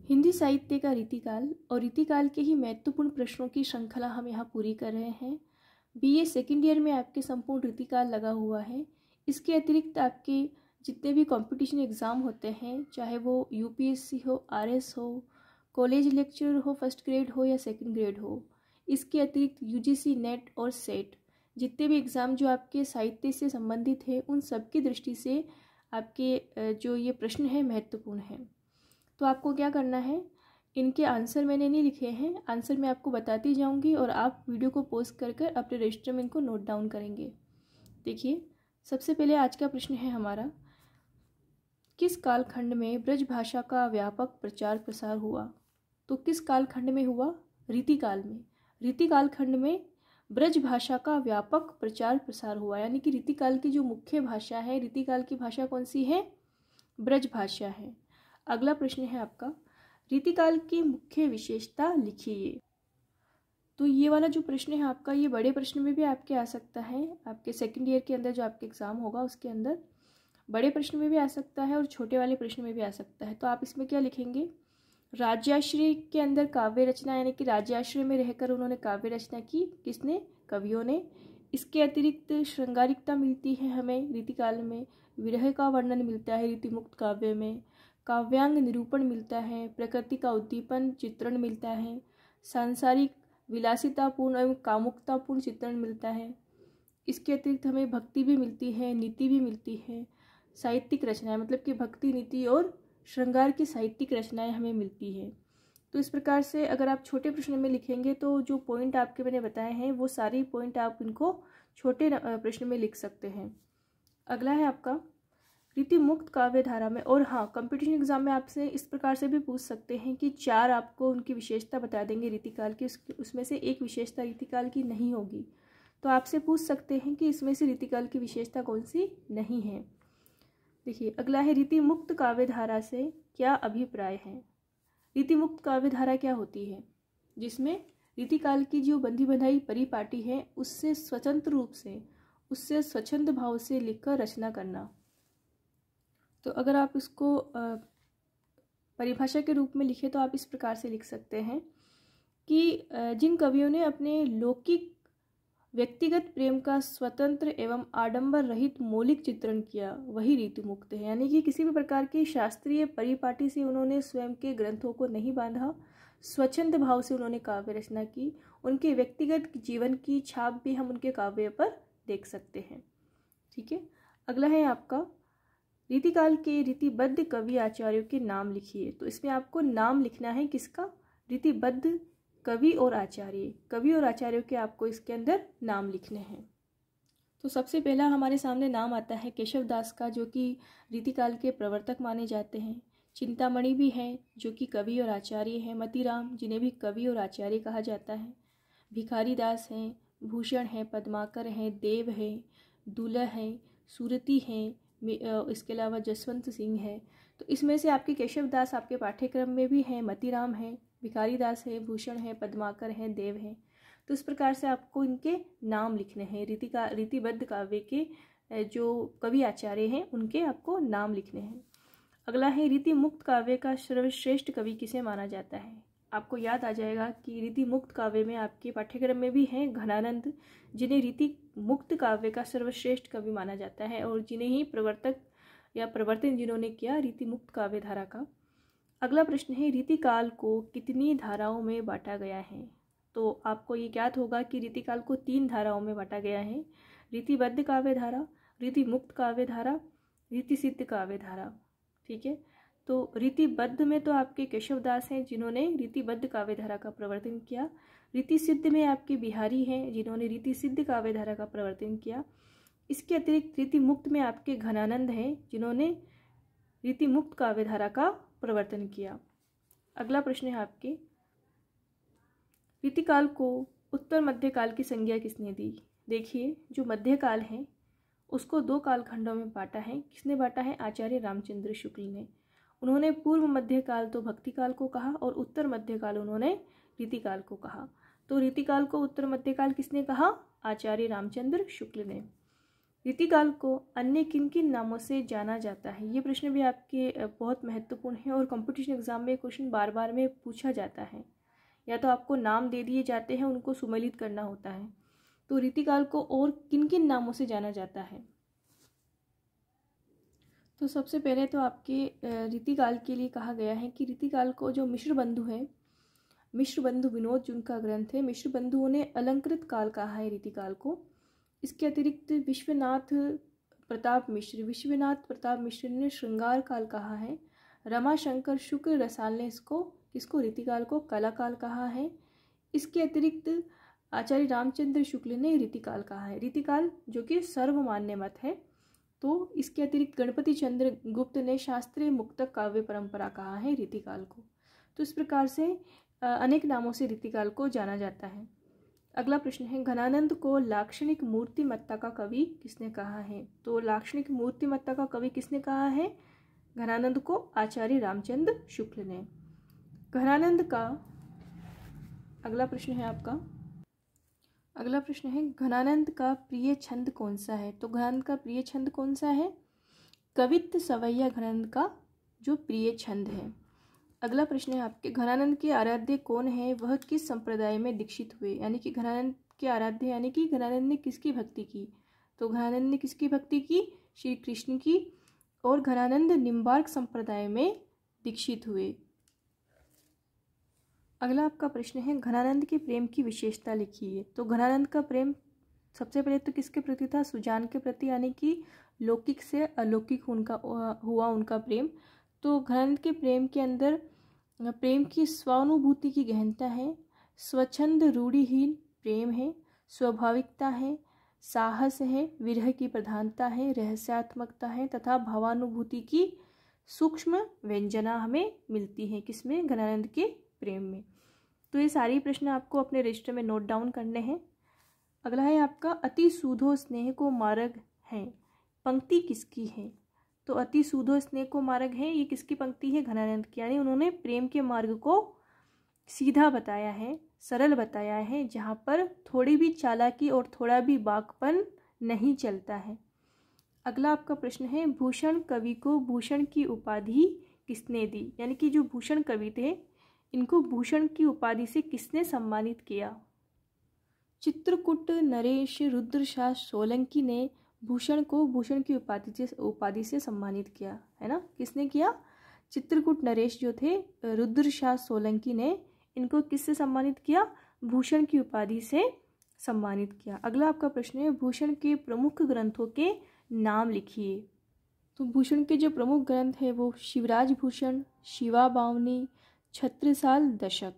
हिंदी साहित्य का रीतिकाल और रीतिकाल के ही महत्वपूर्ण प्रश्नों की श्रृंखला हम यहाँ पूरी कर रहे हैं। बीए सेकेंड ईयर में आपके संपूर्ण रीतिकाल लगा हुआ है। इसके अतिरिक्त आपके जितने भी कंपटीशन एग्ज़ाम होते हैं, चाहे वो यूपीएससी हो, आरएस हो, कॉलेज लेक्चरर हो, फर्स्ट ग्रेड हो या सेकंड ग्रेड हो, इसके अतिरिक्त यूजीसी नेट और सेट जितने भी एग्ज़ाम जो आपके साहित्य से संबंधित है, उन सब की दृष्टि से आपके जो ये प्रश्न है महत्वपूर्ण है। तो आपको क्या करना है, इनके आंसर मैंने नहीं लिखे हैं, आंसर मैं आपको बताती जाऊंगी और आप वीडियो को पॉज कर कर अपने रजिस्टर में इनको नोट डाउन करेंगे। देखिए, सबसे पहले आज का प्रश्न है हमारा, किस कालखंड में ब्रज भाषा का व्यापक प्रचार प्रसार हुआ? तो किस कालखंड में हुआ? रीतिकाल में। रीतिकाल खंड में ब्रज भाषा का व्यापक प्रचार प्रसार हुआ, यानी कि रीतिकाल की जो मुख्य भाषा है, रीतिकाल की भाषा कौन सी है? ब्रज भाषा है। अगला प्रश्न है आपका, रीतिकाल की मुख्य विशेषता लिखिए। तो ये वाला जो प्रश्न है आपका, ये बड़े प्रश्न में भी आपके आ सकता है। आपके सेकंड ईयर के अंदर जो आपके एग्जाम होगा उसके अंदर बड़े प्रश्न में भी आ सकता है और छोटे वाले प्रश्न में भी आ सकता है। तो आप इसमें क्या लिखेंगे? राज्याश्रय के अंदर काव्य रचना, यानी कि राज्याश्रय में रहकर उन्होंने काव्य रचना की। किसने? कवियों ने। इसके अतिरिक्त श्रृंगारिकता मिलती है हमें रीतिकाल में, विरह का वर्णन मिलता है रीतिमुक्त काव्य में, काव्यांग निरूपण मिलता है, प्रकृति का उद्दीपन चित्रण मिलता है, सांसारिक विलासितापूर्ण एवं कामुकतापूर्ण चित्रण मिलता है। इसके अतिरिक्त हमें भक्ति भी मिलती है, नीति भी मिलती है, साहित्यिक रचनाएं, मतलब कि भक्ति, नीति और श्रृंगार की साहित्यिक रचनाएं हमें मिलती है। तो इस प्रकार से अगर आप छोटे प्रश्न में लिखेंगे तो जो पॉइंट आपके मैंने बताए हैं वो सारी पॉइंट आप इनको छोटे प्रश्न में लिख सकते हैं। अगला है आपका, रीति मुक्त काव्य धारा में, और हाँ, कंपटीशन एग्जाम में आपसे इस प्रकार से भी पूछ सकते हैं कि 4 आपको उनकी विशेषता बता देंगे रीतिकाल की, उसमें से एक विशेषता रीतिकाल की नहीं होगी। तो आपसे पूछ सकते हैं कि इसमें से रीतिकाल की विशेषता कौन सी नहीं है। देखिए, अगला है, रीति मुक्त काव्य धारा से क्या अभिप्राय है? रीति मुक्त काव्य धारा क्या होती है? जिसमें रीतिकाल की जो बंधी बंधाई परिपाटी है उससे स्वतंत्र रूप से, उससे स्वच्छंद भाव से लिखकर रचना करना। तो अगर आप इसको परिभाषा के रूप में लिखे तो आप इस प्रकार से लिख सकते हैं कि जिन कवियों ने अपने लौकिक व्यक्तिगत प्रेम का स्वतंत्र एवं आडंबर रहित मौलिक चित्रण किया, वही रीति मुक्त है। यानी कि किसी भी प्रकार की शास्त्रीय परिपाटी से उन्होंने स्वयं के ग्रंथों को नहीं बांधा, स्वच्छंद भाव से उन्होंने काव्य रचना की। उनके व्यक्तिगत जीवन की छाप भी हम उनके काव्य पर देख सकते हैं। ठीक है। अगला है आपका, रीतिकाल के रीतिबद्ध कवि आचार्यों के नाम लिखिए। तो इसमें आपको नाम लिखना है किसका? रीतिबद्ध कवि और आचार्य, कवि और आचार्यों के आपको इसके अंदर नाम लिखने हैं। तो सबसे पहला हमारे सामने नाम आता है केशव दास का, जो कि रीतिकाल के प्रवर्तक माने जाते हैं। चिंतामणि भी हैं जो कि कवि और आचार्य हैं। मतीराम, जिन्हें भी कवि और आचार्य कहा जाता है। भिखारी दास हैं, भूषण हैं, पद्माकर हैं, देव हैं, दुलह हैं, सूरती हैं, इसके अलावा जसवंत सिंह है। तो इसमें से आपके केशव दास आपके पाठ्यक्रम में भी हैं, मतीराम हैं, भिखारी दास है, भूषण है, पद्माकर हैं, देव हैं। तो इस प्रकार से आपको इनके नाम लिखने हैं। रीतिबद्ध काव्य के जो कवि आचार्य हैं उनके आपको नाम लिखने हैं। अगला है, रीति मुक्त काव्य का सर्वश्रेष्ठ कवि किसे माना जाता है? आपको याद आ जाएगा कि रीति मुक्त काव्य में आपके पाठ्यक्रम में भी हैं घनानंद, जिन्हें रीति मुक्त काव्य का सर्वश्रेष्ठ कवि माना जाता है और जिन्हें ही प्रवर्तक या प्रवर्तन जिन्होंने किया रीति मुक्त काव्य धारा का। अगला प्रश्न है, रीतिकाल को कितनी धाराओं में बांटा गया है? तो आपको ये ज्ञात होगा कि रीतिकाल को 3 धाराओं में बांटा गया है। रीतिबद्ध काव्य धारा, रीति मुक्त काव्य धारा, रीति सिद्ध काव्य धारा। ठीक है। तो रीतिबद्ध में तो आपके केशव दास हैं जिन्होंने रीतिबद्ध काव्य धारा का प्रवर्तन किया। रीति सिद्ध में आपके बिहारी हैं जिन्होंने रीति सिद्ध काव्य धारा का प्रवर्तन किया। इसके अतिरिक्त रीति मुक्त में आपके घनानंद हैं जिन्होंने रीति मुक्त काव्य धारा का प्रवर्तन किया। अगला प्रश्न है आपके, रीतिकाल को उत्तर मध्यकाल की संज्ञा किसने दी? देखिए, जो मध्यकाल है उसको 2 कालखंडों में बांटा है। किसने बांटा है? आचार्य रामचंद्र शुक्ल ने। उन्होंने पूर्व मध्यकाल तो भक्तिकाल को कहा और उत्तर मध्यकाल उन्होंने रीतिकाल को कहा। तो रीतिकाल को उत्तर मध्यकाल किसने कहा? आचार्य रामचंद्र शुक्ल ने। रीतिकाल को अन्य किन किन नामों से जाना जाता है? ये प्रश्न भी आपके बहुत महत्वपूर्ण है और कंपटीशन एग्जाम में क्वेश्चन बार बार में पूछा जाता है। या तो आपको नाम दे दिए जाते हैं, उनको सुमेलित करना होता है। तो रीतिकाल को और किन किन नामों से जाना जाता है? तो सबसे पहले तो आपके रीतिकाल के लिए कहा गया है कि रीतिकाल को जो मिश्र बंधु है, मिश्र बंधु विनोद जिनका ग्रंथ है, मिश्र बंधुओं ने अलंकृत काल कहा है रीतिकाल को। इसके अतिरिक्त विश्वनाथ प्रताप मिश्र ने श्रृंगार काल कहा है। रमाशंकर शुक्ल रसाल ने इसको रीतिकाल को कला काल कहा है। इसके अतिरिक्त आचार्य रामचंद्र शुक्ल ने रीतिकाल कहा है, रीतिकाल जो कि सर्वमान्य मत है। तो इसके अतिरिक्त गणपति चंद्र गुप्त ने शास्त्रीय मुक्तक काव्य परंपरा कहा है रीतिकाल को। तो इस प्रकार से अनेक नामों से रीतिकाल को जाना जाता है। अगला प्रश्न है, घनानंद को लाक्षणिक मूर्तिमत्ता का कवि किसने कहा है? तो लाक्षणिक मूर्तिमत्ता का कवि किसने कहा है? घनानंद को आचार्य रामचंद्र शुक्ल ने। घनानंद का अगला प्रश्न है आपका, अगला प्रश्न है, घनानंद का प्रिय छंद कौन सा है? तो घनानंद का प्रिय छंद कौन सा है? कवित्त सवैया घनानंद का जो प्रिय छंद है। अगला प्रश्न है आपके, घनानंद के आराध्य कौन है? वह किस संप्रदाय में दीक्षित हुए? यानी कि घनानंद के आराध्य यानी कि घनानंद ने किसकी भक्ति की? तो घनानंद ने किसकी भक्ति की? श्री कृष्ण की। और घनानंद निम्बार्क संप्रदाय में दीक्षित हुए। अगला आपका प्रश्न है, घनानंद के प्रेम की विशेषता लिखिए। तो घनानंद का प्रेम सबसे पहले तो किसके प्रति था? सुजान के प्रति, यानी कि लौकिक से अलौकिक हुआ उनका प्रेम। तो घनानंद के प्रेम के अंदर प्रेम की स्वानुभूति की गहनता है, स्वच्छंद रूढ़िहीन प्रेम है, स्वाभाविकता है, साहस है, विरह की प्रधानता है, रहस्यात्मकता है तथा भावानुभूति की सूक्ष्म व्यंजना हमें मिलती है। किसमें? घनानंद के प्रेम में। तो ये सारी प्रश्न आपको अपने रजिस्टर में नोट डाउन करने हैं। अगला है आपका, अति सूधो स्नेह को मार्ग है, पंक्ति किसकी है? तो अति सूधो स्नेह को मार्ग है, ये किसकी पंक्ति है? घनानंद की। यानी उन्होंने प्रेम के मार्ग को सीधा बताया है, सरल बताया है, जहाँ पर थोड़ी भी चालाकी और थोड़ा भी बाकपन नहीं चलता है। अगला आपका प्रश्न है, भूषण कवि को भूषण की उपाधि किसने दी? यानी कि जो भूषण कवि थे, इनको भूषण की उपाधि से किसने सम्मानित किया? चित्रकूट नरेश रुद्रशाह सोलंकी ने भूषण को भूषण की उपाधि से सम्मानित किया है ना। किसने किया? चित्रकूट नरेश जो थे, रुद्रशाह सोलंकी ने इनको किससे सम्मानित किया? भूषण की उपाधि से सम्मानित किया। अगला आपका प्रश्न है, भूषण के प्रमुख ग्रंथों के नाम लिखिए। तो भूषण के जो प्रमुख ग्रंथ है वो शिवराज भूषण, शिवा बावनी, छत्रसाल दशक,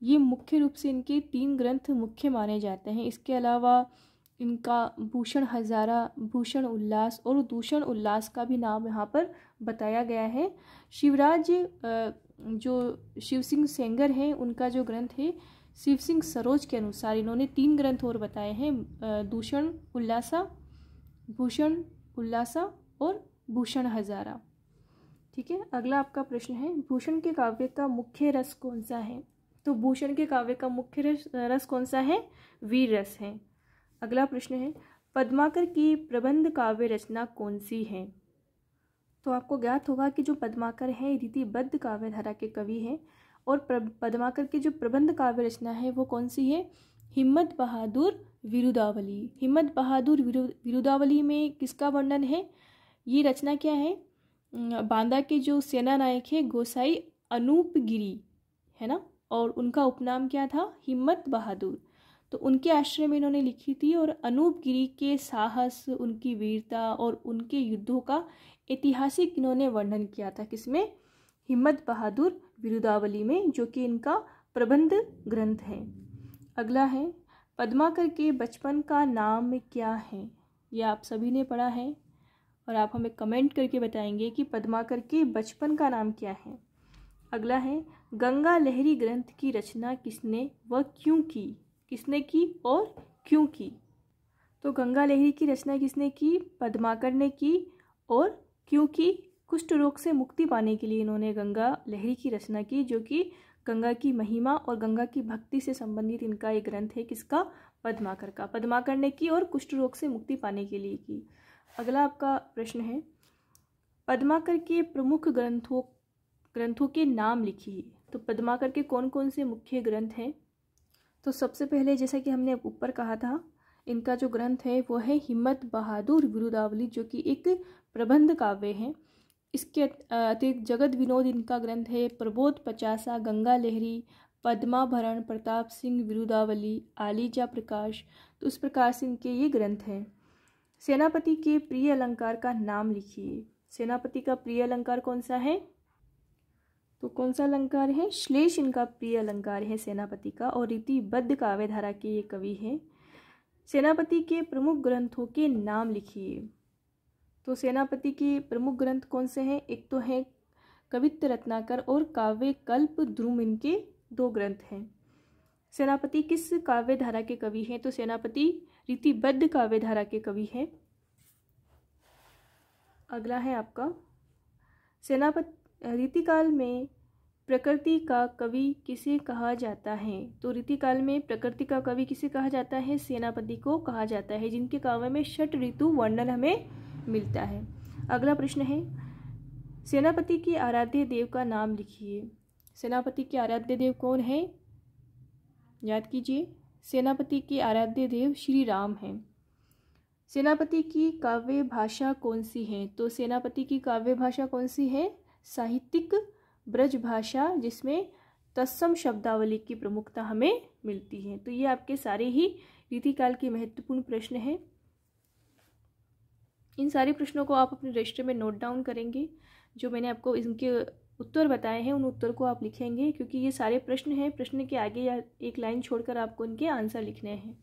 ये मुख्य रूप से इनके 3 ग्रंथ मुख्य माने जाते हैं। इसके अलावा इनका भूषण हजारा, भूषण उल्लास और दूषण उल्लास का भी नाम यहाँ पर बताया गया है। शिवराज जो शिव सिंह सेंगर हैं, उनका जो ग्रंथ है शिव सिंह सरोज के अनुसार इन्होंने 3 ग्रंथ और बताए हैं, दूषण उल्लासा, भूषण उल्लासा और भूषण हजारा। ठीक है। अगला आपका प्रश्न है, भूषण के काव्य का मुख्य रस कौन सा है? तो भूषण के काव्य का मुख्य रस कौन सा है? वीर रस है। अगला प्रश्न है, पद्माकर की प्रबंध काव्य रचना कौन सी है? तो आपको ज्ञात होगा कि जो पद्माकर है रीतिबद्ध काव्य धारा के कवि हैं और पद्माकर की जो प्रबंध काव्य रचना है वो कौन सी है? हिम्मत बहादुर विरुदावली। हिम्मत बहादुर विरुदावली में किसका वर्णन है? ये रचना क्या है? बांदा के जो सेना नायक है गोसाई अनूप गिरी है ना, और उनका उपनाम क्या था? हिम्मत बहादुर। तो उनके आश्रय में इन्होंने लिखी थी और अनूप गिरी के साहस, उनकी वीरता और उनके युद्धों का ऐतिहासिक इन्होंने वर्णन किया था। किसमें? हिम्मत बहादुर विरुदावली में, जो कि इनका प्रबंध ग्रंथ है। अगला है, पद्माकर के बचपन का नाम क्या है? ये आप सभी ने पढ़ा है और आप हमें कमेंट करके बताएंगे कि पद्माकर के बचपन का नाम क्या है। अगला है, गंगा लहरी ग्रंथ की रचना किसने व क्यों की? किसने की और क्यों की? तो गंगा लहरी की रचना किसने की? पद्माकर ने की। और क्यों की? कुष्ठ रोग से मुक्ति पाने के लिए इन्होंने गंगा लहरी की रचना की, जो कि गंगा की महिमा और गंगा की भक्ति से संबंधित इनका एक ग्रंथ है। किसका? पद्माकर का, पद्माकर ने की और कुष्ठ रोग से मुक्ति पाने के लिए की। अगला आपका प्रश्न है, पद्माकर के प्रमुख ग्रंथों के नाम लिखिए। तो पद्माकर के कौन कौन से मुख्य ग्रंथ हैं? तो सबसे पहले जैसा कि हमने ऊपर कहा था, इनका जो ग्रंथ है वो है हिम्मत बहादुर विरुदावली, जो कि एक प्रबंध काव्य है। इसके अतिरिक्त जगत विनोद इनका ग्रंथ है, प्रबोध पचासा, गंगा लहरी, पद्माभरण, प्रताप सिंह विरुदावली, आलीजा प्रकाश। तो इस प्रकार से इनके ये ग्रंथ हैं। सेनापति के प्रिय अलंकार का नाम लिखिए। सेनापति का प्रिय अलंकार कौन सा है? तो कौन सा अलंकार है? श्लेष इनका प्रिय अलंकार है सेनापति का, और रीतिबद्ध काव्य धारा के ये कवि हैं। सेनापति के प्रमुख ग्रंथों के नाम लिखिए। तो सेनापति के प्रमुख ग्रंथ कौन से हैं? एक तो है कवित्त रत्नाकर और काव्य कल्प द्रुम, इनके 2 ग्रंथ हैं। सेनापति किस काव्य धारा के कवि हैं? तो सेनापति रीतिबद्ध काव्य धारा के कवि हैं। अगला है आपका, रीतिकाल में प्रकृति का कवि किसे कहा जाता है? तो रीतिकाल में प्रकृति का कवि किसे कहा जाता है? सेनापति को कहा जाता है, जिनके काव्य में 6 ऋतु वर्णन हमें मिलता है। अगला प्रश्न है, सेनापति के आराध्य देव का नाम लिखिए। सेनापति के आराध्य देव कौन है? याद कीजिए, सेनापति के आराध्य देव श्री राम हैं। सेनापति की काव्य भाषा कौन सी है? तो सेनापति की काव्य भाषा कौन सी है? साहित्यिक ब्रज भाषा, जिसमें तत्सम शब्दावली की प्रमुखता हमें मिलती है। तो ये आपके सारे ही रीतिकाल के महत्वपूर्ण प्रश्न हैं। इन सारे प्रश्नों को आप अपने रजिस्टर में नोट डाउन करेंगे। जो मैंने आपको इनके उत्तर बताए हैं, उन उत्तर को आप लिखेंगे, क्योंकि ये सारे प्रश्न हैं। प्रश्न के आगे या एक लाइन छोड़कर आपको इनके आंसर लिखने हैं।